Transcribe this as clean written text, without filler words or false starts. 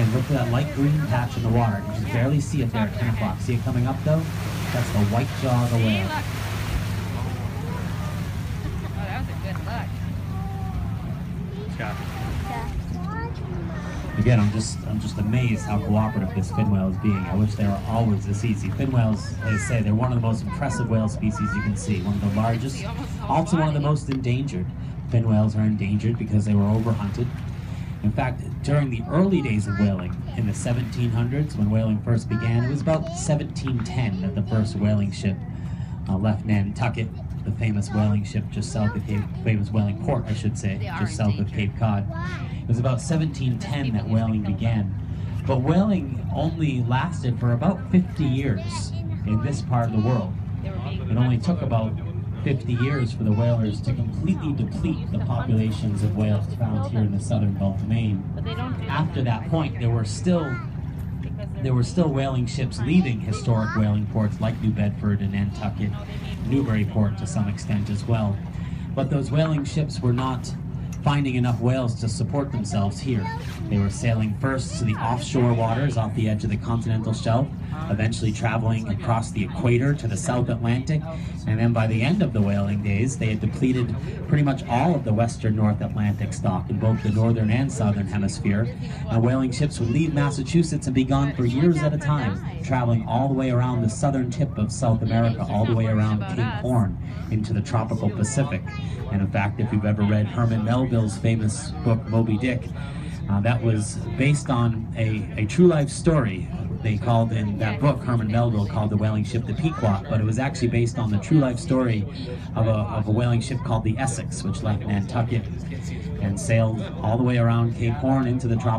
Again, look for that light green patch in the water. You can barely see it there at 10 o'clock. See it coming up though? That's the white jaw of the whale. Oh, that was a good look. Scott. Again, I'm just amazed how cooperative this fin whale is being. I wish they were always this easy. Fin whales, as I say, they're one of the most impressive whale species you can see. One of the largest, also one of the most endangered. Fin whales are endangered because they were overhunted. In fact, during the early days of whaling, in the 1700s, when whaling first began, it was about 1710 that the first whaling ship left Nantucket, the famous whaling ship just south of famous whaling port, I should say, just south of Cape Cod. It was about 1710 that whaling began. But whaling only lasted for about 50 years in this part of the world. It only took about 50 years for the whalers to completely deplete the populations of whales found here in the southern Gulf of Maine. After that point, there were still whaling ships leaving historic whaling ports like New Bedford and Nantucket, Newburyport to some extent as well. But those whaling ships were not finding enough whales to support themselves here. They were sailing first to the offshore waters off the edge of the continental shelf, eventually traveling across the equator to the South Atlantic, and then by the end of the whaling days, they had depleted pretty much all of the western North Atlantic stock in both the northern and southern hemisphere. Whaling ships would leave Massachusetts and be gone for years at a time, traveling all the way around the southern tip of South America, all the way around Cape Horn into the tropical Pacific. And in fact, if you've ever read Herman Melville's famous book, Moby Dick, that was based on a true life story. They called in that book, Herman Melville called the whaling ship the Pequot, but it was actually based on the true life story of a whaling ship called the Essex, which left Nantucket and sailed all the way around Cape Horn into the tropical